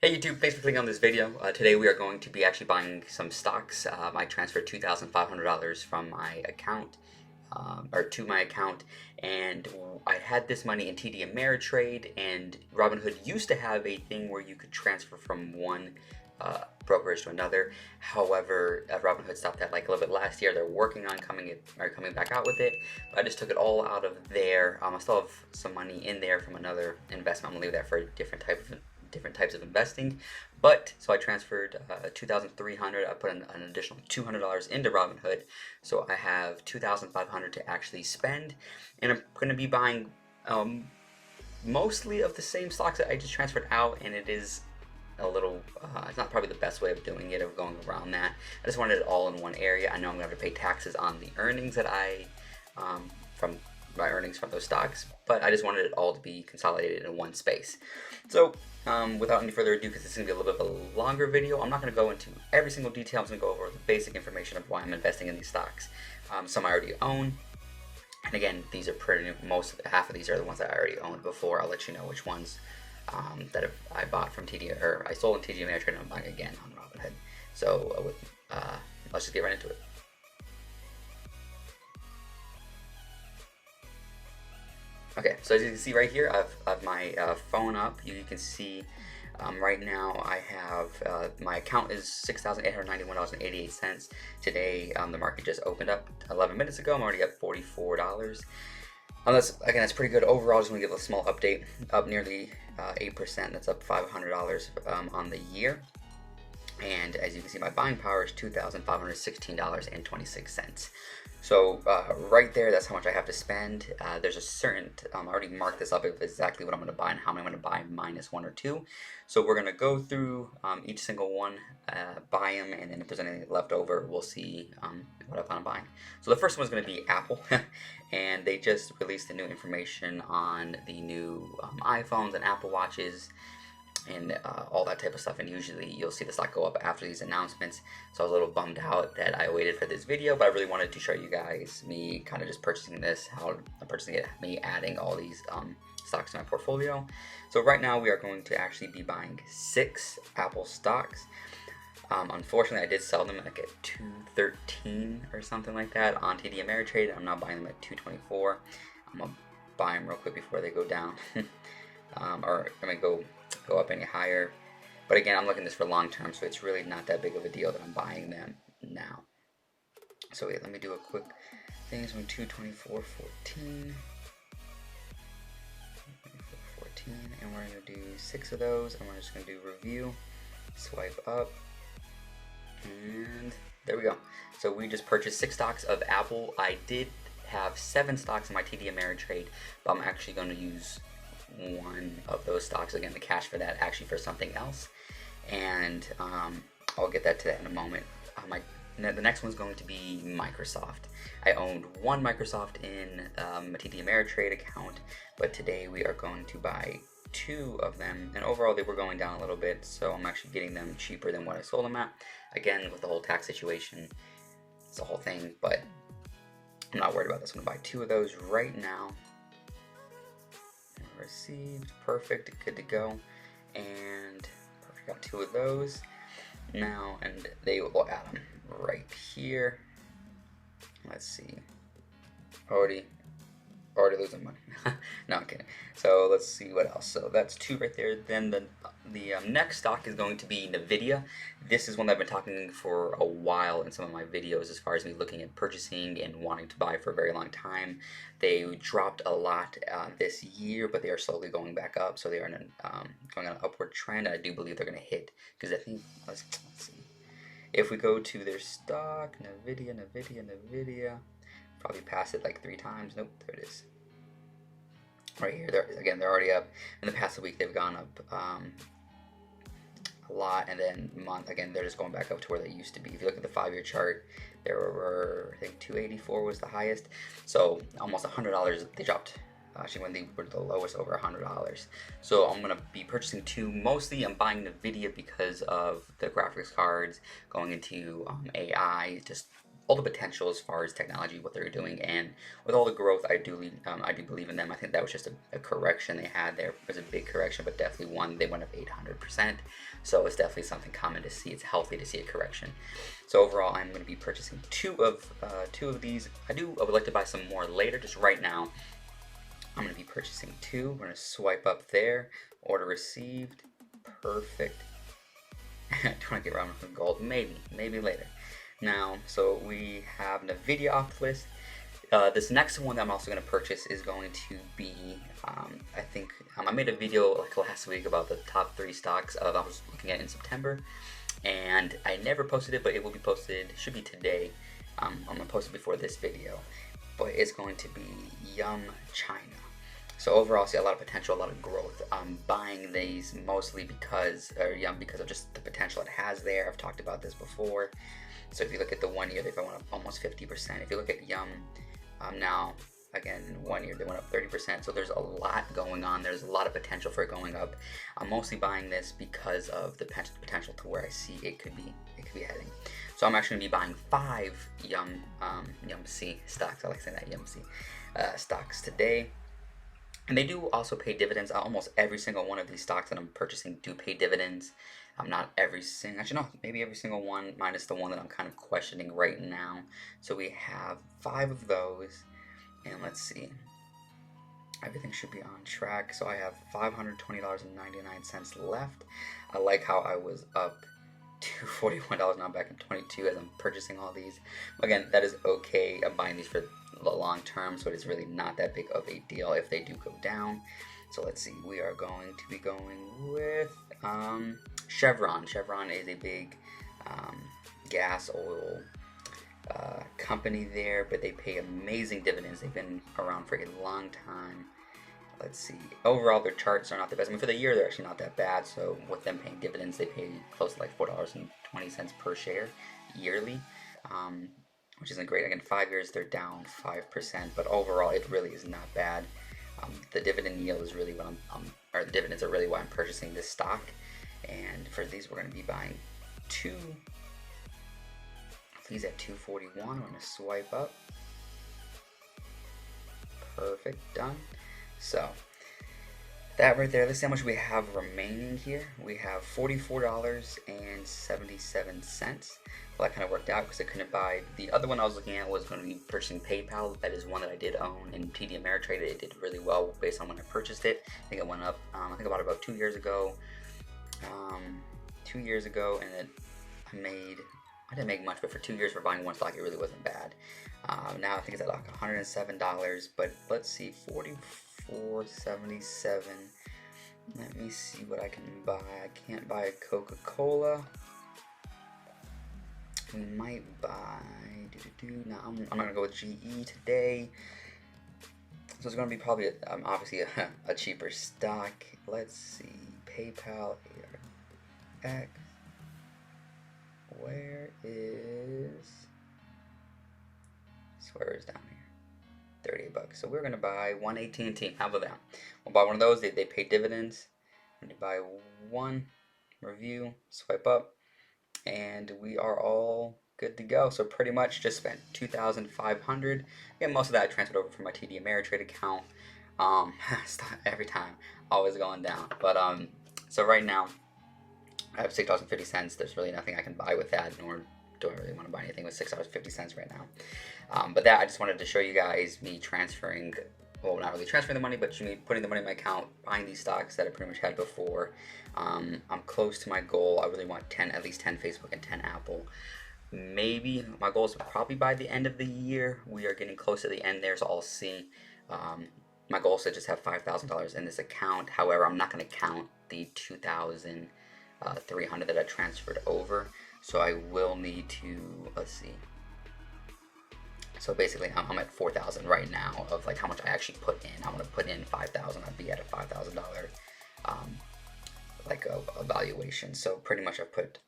Hey YouTube, thanks for clicking on this video. Today we are going to be actually buying some stocks. I transferred $2,500 from my account, or to my account, and I had this money in TD Ameritrade, and Robinhood used to have a thing where you could transfer from one brokerage to another. However, Robinhood stopped that like a little bit last year. They're working on coming back out with it. But I just took it all out of there. I still have some money in there from another investment. I'm gonna leave that for a different types of investing. But so I transferred 2,300. I put an additional $200 into Robinhood, so I have 2,500 to actually spend, and I'm going to be buying mostly of the same stocks that I just transferred out, and it is a little, it's not probably the best way of doing it, of going around that. I just wanted it all in one area. I know I'm going to have to pay taxes on the earnings that from my earnings from those stocks, but I just wanted it all to be consolidated in one space. So without any further ado, because it's going to be a little bit of a longer video, I'm not going to go into every single detail. I'm just going to go over the basic information of why I'm investing in these stocks. Some I already own, and again, these are half of these are the ones that I already owned before. I'll let you know which ones that I bought from TD, or I sold in TD Ameritrade, and I'm buying again on Robinhood. So let's just get right into it. Okay, so as you can see right here, I've my phone up. You can see right now I have my account is $6,891.88. Today the market just opened up 11 minutes ago. I'm already at $44. That's pretty good overall. Just want to give a small update. Up nearly 8%. That's up $500 on the year. And as you can see, my buying power is $2,516.26. So right there, that's how much I have to spend. There's a certain, I already marked this up of exactly what I'm going to buy and how many I'm going to buy minus one or two. So we're going to go through each single one, buy them, and then if there's anything left over, we'll see what I plan on buying. So the first one is going to be Apple, and they just released the new information on the new iPhones and Apple Watches, and all that type of stuff, and usually you'll see the stock go up after these announcements. So I was a little bummed out that I waited for this video, but I really wanted to show you guys me kind of just purchasing this, how I'm purchasing it, me adding all these stocks to my portfolio. So right now we are going to actually be buying 6 Apple stocks. Unfortunately, I did sell them like at $213 or something like that on TD Ameritrade. I'm now buying them at $224. I'm gonna buy them real quick before they go down, or I mean go up any higher. But again, I'm looking at this for long term, so it's really not that big of a deal that I'm buying them now. So wait, let me do a quick thing. So 224.14, and we're gonna do 6 of those, and we're just gonna do review, swipe up, and there we go. So we just purchased 6 stocks of Apple. I did have 7 stocks in my TD Ameritrade, but I'm actually going to use one of those stocks, again, the cash for that, actually for something else, and I'll get that to that in a moment. The next one's going to be Microsoft. I owned one Microsoft in a TD Ameritrade account, but today we are going to buy 2 of them, and overall they were going down a little bit, so I'm actually getting them cheaper than what I sold them at. Again, with the whole tax situation, it's a whole thing, but I'm not worried about this. I'm gonna buy 2 of those right now. Received, perfect, good to go, and perfect, got 2 of those now, and they will add them right here. Let's see, already losing money. No, I'm kidding. So let's see what else. So that's 2 right there. Then the next stock is going to be Nvidia. This is one that I've been talking for a while in some of my videos, as far as me looking at purchasing and wanting to buy for a very long time. They dropped a lot this year, but they are slowly going back up. So they are going on an upward trend. I do believe they're going to hit, because I think, let's see. If we go to their stock, Nvidia, probably passed it like 3 times. Nope, there it is. Right here, they're already up. In the past week, they've gone up a lot, and then again, they're just going back up to where they used to be. If you look at the 5-year chart, there were, I think, 284 was the highest. So almost $100 they dropped. Actually, when they were the lowest, over $100. So I'm gonna be purchasing 2. Mostly, I'm buying Nvidia because of the graphics cards going into AI, just all the potential as far as technology, what they're doing, and with all the growth, I do believe in them. I think that was just a correction they had there. It was a big correction, but definitely one they went up 800%. So it's definitely something common to see. It's healthy to see a correction. So overall, I'm going to be purchasing two of these. I would like to buy some more later. Just right now, I'm going to be purchasing two. We're going to swipe up there. Order received. Perfect. Do you want to get Robinhood Gold? Maybe later. Now, so we have Nvidia off the list. This next one that I'm also going to purchase is going to be, I think, I made a video like last week about the top 3 stocks I was looking at in September, and I never posted it, but it will be posted, should be today. I'm going to post it before this video, but it's going to be Yum China. So overall, I see a lot of potential, a lot of growth. I'm buying these mostly because of just the potential it has there. I've talked about this before. So if you look at the 1 year, they've gone up almost 50%. If you look at Yum, now, again, in 1 year, they went up 30%. So there's a lot going on. There's a lot of potential for it going up. I'm mostly buying this because of the potential to where I see it could be heading. So I'm actually going to be buying 5 YumC stocks. I like saying that, YumC stocks today. And they do also pay dividends. Almost every single one of these stocks that I'm purchasing do pay dividends. Not every single, actually no, maybe every single one minus the one that I'm kind of questioning right now. So we have 5 of those, and let's see. Everything should be on track. So I have $520.99 left. I like how I was up to $41 now back in 22 as I'm purchasing all these. Again, that is okay. I'm buying these for the long term, so it's really not that big of a deal if they do go down. So let's see, we are going to be going with Chevron. Chevron is a big gas oil company there, but they pay amazing dividends. They've been around for a long time. Let's see, overall their charts are not the best. I mean, for the year they're actually not that bad. So with them paying dividends, they pay close to like $4.20 per share yearly, which isn't great. Again, 5 years they're down 5%, but overall it really is not bad. The dividend yield is really what or the dividends are really why I'm purchasing this stock. And for these, we're going to be buying 2. These at $241. I'm going to swipe up. Perfect, done. So that right there. Let's see how much we have remaining here. We have $44.77. Well, that kind of worked out because I couldn't buy. The other one I was looking at was going to be purchasing PayPal. That is one that I did own in TD Ameritrade. It did really well based on when I purchased it. I think it went up. I think about 2 years ago. 2 years ago, and then I didn't make much, but for 2 years for buying one stock, it really wasn't bad. Now I think it's at like $107. But let's see, $44.77. Let me see what I can buy. I can't buy a Coca-Cola. We might buy. No, I'm not gonna go with GE today. So it's gonna be probably obviously a cheaper stock. Let's see, PayPal, ARX. Where is? I swear it's down here. $38. So we're gonna buy one AT&T. How about that? We'll buy one of those. They pay dividends. I'm gonna buy one. Review. Swipe up. And we are all good to go. So pretty much just spent $2,500. Again, most of that I transferred over from my TD Ameritrade account. Every time, always going down. But so right now I have $6.50. There's really nothing I can buy with that, nor do I really want to buy anything with $6.50 right now. But that I just wanted to show you guys me transferring. Well, not really transferring the money, but me putting the money in my account, buying these stocks that I pretty much had before. I'm close to my goal. I really want at least 10 Facebook and 10 Apple. Maybe my goal is probably by the end of the year. We are getting close to the end there, so I'll see. My goal is to just have $5,000 in this account. However, I'm not going to count the $2,300 that I transferred over. So I will need to, let's see. So basically, I'm at 4,000 right now of like how much I actually put in. I'm gonna put in 5,000. I'd be at a $5,000 like a valuation. So pretty much I've put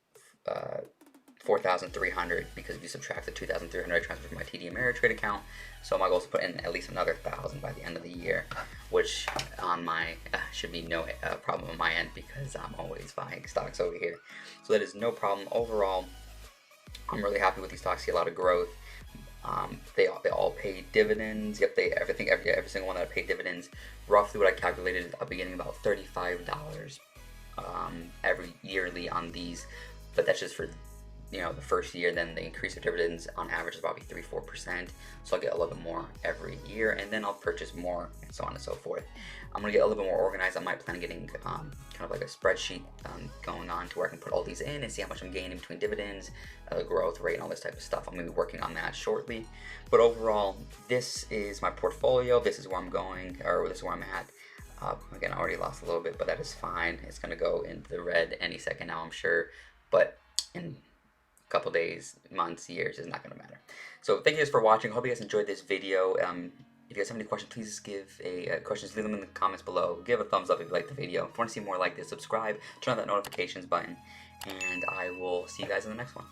4,300 because if you subtract the 2,300 I transferred from my TD Ameritrade account. So my goal is to put in at least another 1,000 by the end of the year, which on my should be no problem on my end because I'm always buying stocks over here. So that is no problem overall. I'm really happy with these stocks. See a lot of growth. They all pay dividends. Yep, every single one that I paid dividends. Roughly what I calculated, I'll be getting about $35 every yearly on these, but that's just for the first year. Then the increase of dividends on average is probably 3-4%, so I'll get a little bit more every year, and then I'll purchase more, and so on and so forth. I'm gonna get a little bit more organized. I might plan on getting kind of like a spreadsheet going on to where I can put all these in and see how much I'm gaining between dividends, the growth rate, and all this type of stuff. I'm gonna be working on that shortly. But overall, this is my portfolio. This is where I'm going, or this is where I'm at. Again, I already lost a little bit, but that is fine. It's gonna go into the red any second now, I'm sure. But in couple days, months, years, is not going to matter. So thank you guys for watching. Hope you guys enjoyed this video. If you guys have any questions, please give questions, leave them in the comments below. Give a thumbs up if you like the video. If you want to see more like this, subscribe, turn on that notifications button, and I will see you guys in the next one.